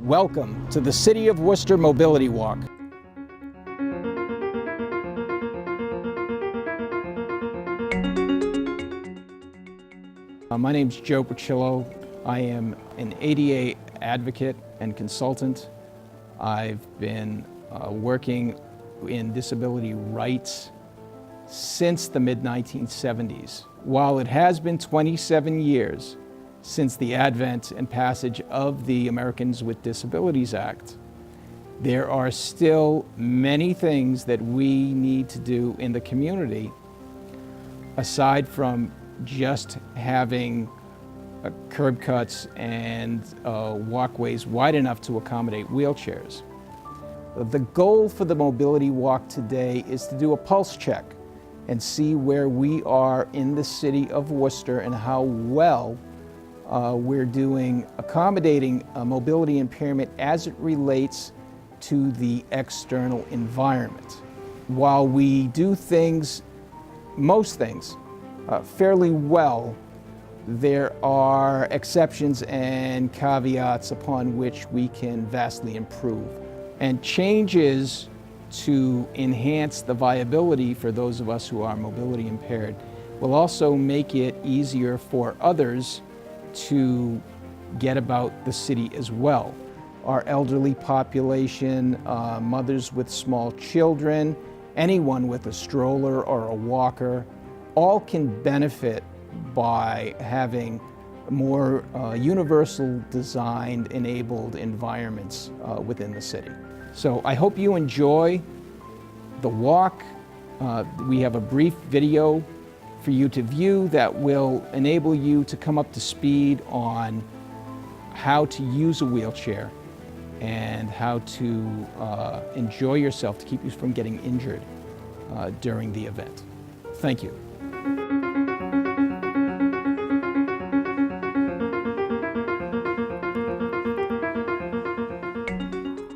Welcome to the City of Worcester Mobility Walk. My name's Joe Pacillo. I am an ADA advocate and consultant. I've been working in disability rights since the mid-1970s. While it has been 27 years since the advent and passage of the Americans with Disabilities Act, there are still many things that we need to do in the community aside from just having curb cuts and walkways wide enough to accommodate wheelchairs. The goal for the mobility walk today is to do a pulse check and see where we are in the city of Worcester and how well we're doing accommodating a mobility impairment as it relates to the external environment. While we do most things, fairly well, there are exceptions and caveats upon which we can vastly improve. And changes to enhance the viability for those of us who are mobility impaired will also make it easier for others to get about the city as well. Our elderly population, mothers with small children, anyone with a stroller or a walker, all can benefit by having more universal designed, enabled environments within the city. So I hope you enjoy the walk. We have a brief video for you to view that will enable you to come up to speed on how to use a wheelchair and how to enjoy yourself to keep you from getting injured during the event. Thank you.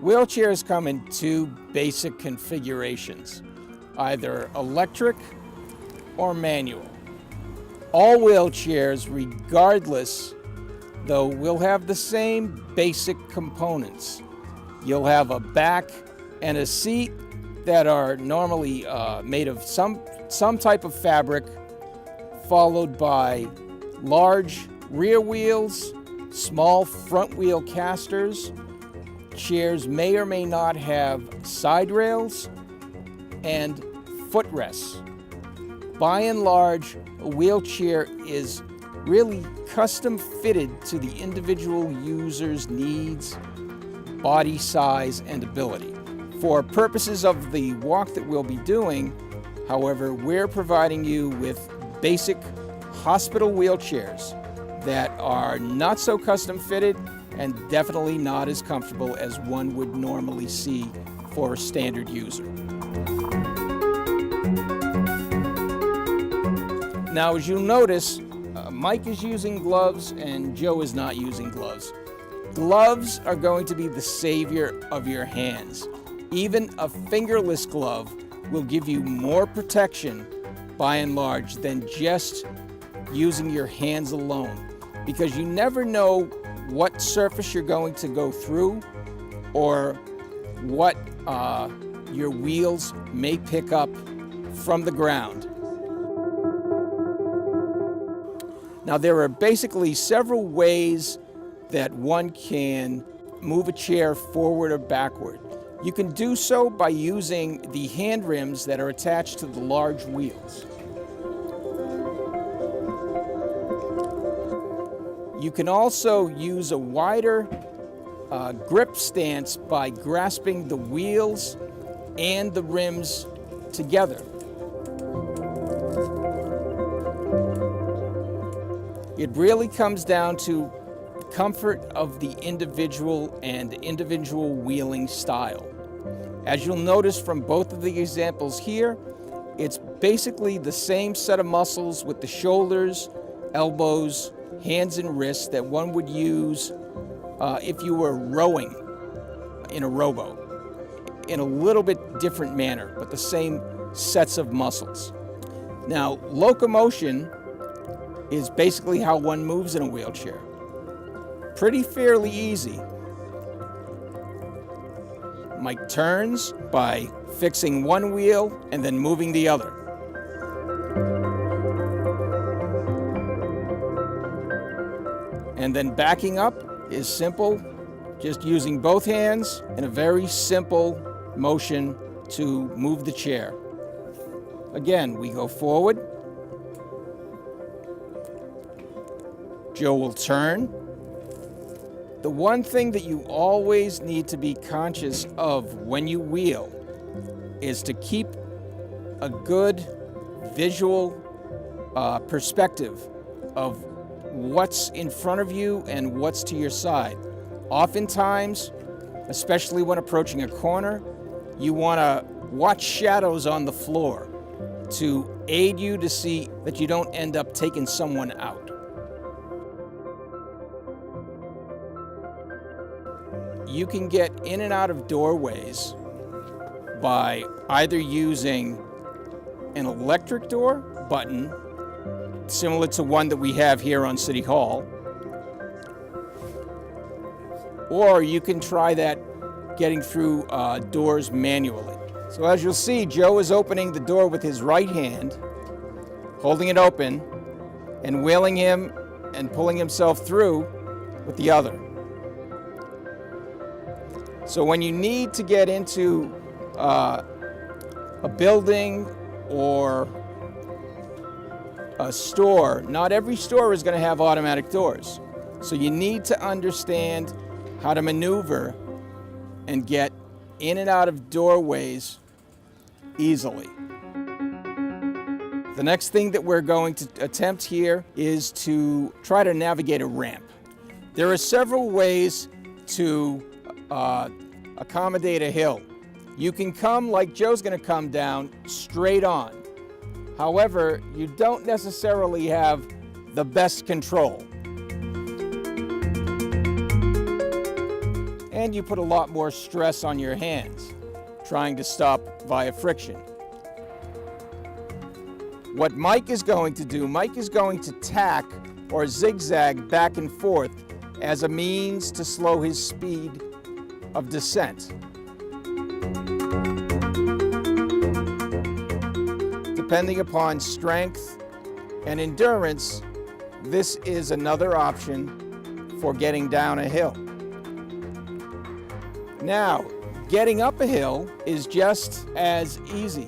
Wheelchairs come in two basic configurations, either electric or manual. All wheelchairs, regardless, though, will have the same basic components. You'll have a back and a seat that are normally made of some type of fabric, followed by large rear wheels, small front wheel casters. Chairs may or may not have side rails and footrests. By and large, a wheelchair is really custom fitted to the individual user's needs, body size, and ability. For purposes of the walk that we'll be doing, however, we're providing you with basic hospital wheelchairs that are not so custom fitted and definitely not as comfortable as one would normally see for a standard user. Now, as you'll notice, Mike is using gloves and Joe is not using gloves. Gloves are going to be the savior of your hands. Even a fingerless glove will give you more protection, by and large, than just using your hands alone, because you never know what surface you're going to go through or what your wheels may pick up from the ground. Now, there are basically several ways that one can move a chair forward or backward. You can do so by using the hand rims that are attached to the large wheels. You can also use a wider grip stance by grasping the wheels and the rims together. It really comes down to comfort of the individual and individual wheeling style. As you'll notice from both of the examples here, it's basically the same set of muscles with the shoulders, elbows, hands and wrists that one would use if you were rowing in a rowboat, in a little bit different manner, but the same sets of muscles. Now, locomotion is basically how one moves in a wheelchair. Pretty fairly easy. Mike turns by fixing one wheel and then moving the other. And then backing up is simple, just using both hands in a very simple motion to move the chair. Again, we go forward. Joe will turn. The one thing that you always need to be conscious of when you wheel is to keep a good visual perspective of what's in front of you and what's to your side. Oftentimes, especially when approaching a corner, you want to watch shadows on the floor to aid you to see that you don't end up taking someone out. You can get in and out of doorways by either using an electric door button, similar to one that we have here on City Hall, or you can try that getting through doors manually. So as you'll see, Joe is opening the door with his right hand, holding it open, and wheeling him and pulling himself through with the other. So when you need to get into a building or a store, not every store is going to have automatic doors. So you need to understand how to maneuver and get in and out of doorways easily. The next thing that we're going to attempt here is to try to navigate a ramp. There are several ways to accommodate a hill. You can come like Joe's going to come down straight on. However, you don't necessarily have the best control. And you put a lot more stress on your hands trying to stop via friction. What Mike is going to do, Mike is going to tack or zigzag back and forth as a means to slow his speed of descent. Depending upon strength and endurance, this is another option for getting down a hill. Now, getting up a hill is just as easy.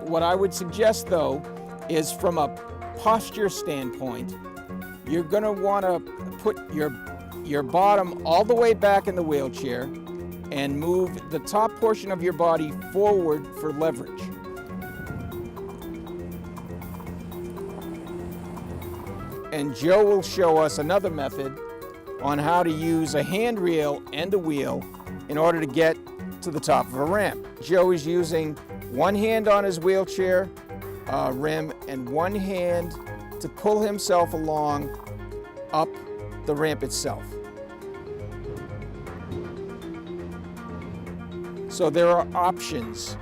What I would suggest, though, is from a posture standpoint, you're going to want to put your bottom all the way back in the wheelchair and move the top portion of your body forward for leverage. And Joe will show us another method on how to use a handrail and a wheel in order to get to the top of a ramp. Joe is using one hand on his wheelchair rim and one hand to pull himself along up the ramp itself. So there are options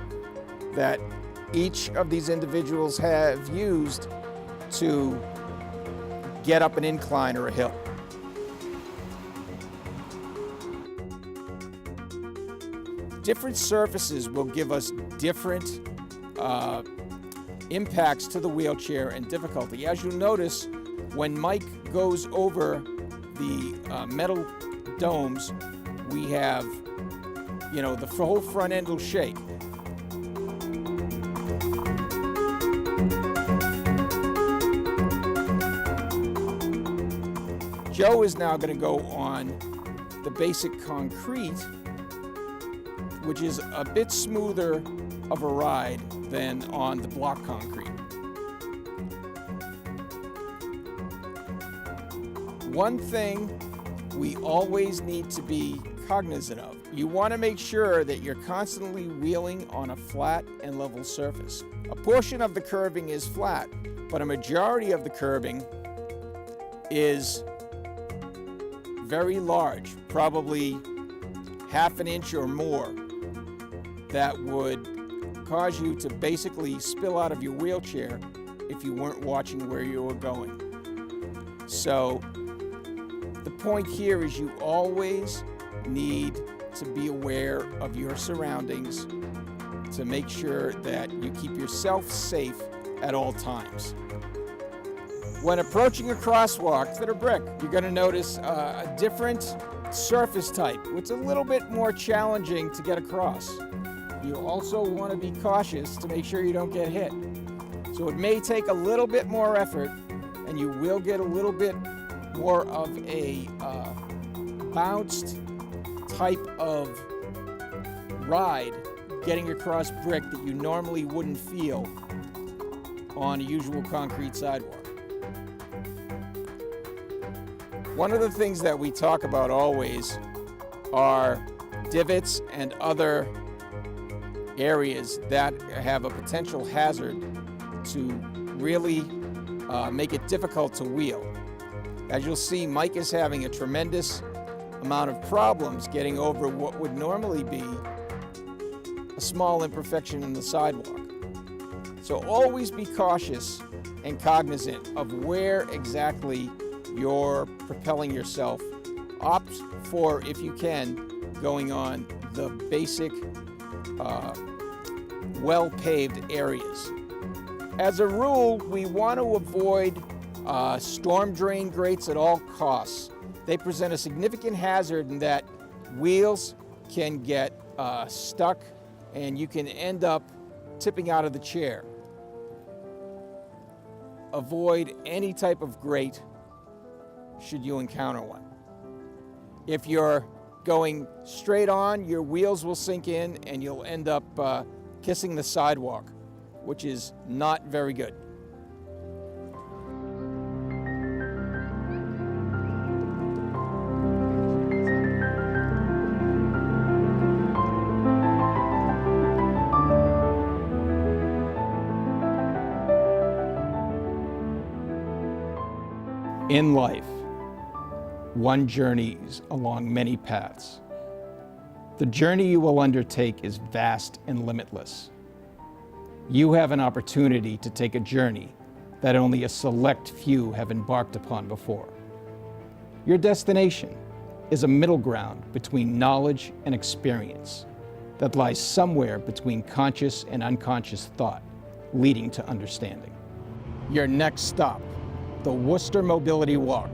that each of these individuals have used to get up an incline or a hill. Different surfaces will give us different impacts to the wheelchair and difficulty. As you'll notice, when Mike goes over the metal domes, we have, the whole front end will shake. Joe is now going to go on the basic concrete, which is a bit smoother of a ride than on the block concrete. One thing we always need to be cognizant of, you want to make sure that you're constantly wheeling on a flat and level surface. A portion of the curbing is flat, but a majority of the curbing is very large, probably half an inch or more, that would cause you to basically spill out of your wheelchair if you weren't watching where you were going. So the point here is you always need to be aware of your surroundings, to make sure that you keep yourself safe at all times. When approaching a crosswalk that are brick, you're going to notice a different surface type, which is a little bit more challenging to get across. You also want to be cautious to make sure you don't get hit. So it may take a little bit more effort, and you will get a little bit more of a bounced type of ride getting across brick that you normally wouldn't feel on a usual concrete sidewalk. One of the things that we talk about always are divots and other areas that have a potential hazard to really make it difficult to wheel. As you'll see, Mike is having a tremendous amount of problems getting over what would normally be a small imperfection in the sidewalk. So always be cautious and cognizant of where exactly you're propelling yourself. Opt for, if you can, going on the basic well-paved areas. As a rule, we want to avoid storm drain grates at all costs. They present a significant hazard in that wheels can get stuck and you can end up tipping out of the chair. Avoid any type of grate should you encounter one. If you're going straight on, your wheels will sink in and you'll end up kissing the sidewalk, which is not very good. In life, one journeys along many paths. The journey you will undertake is vast and limitless. You have an opportunity to take a journey that only a select few have embarked upon before. Your destination is a middle ground between knowledge and experience that lies somewhere between conscious and unconscious thought, leading to understanding. Your next stop, the Worcester Mobility Walk.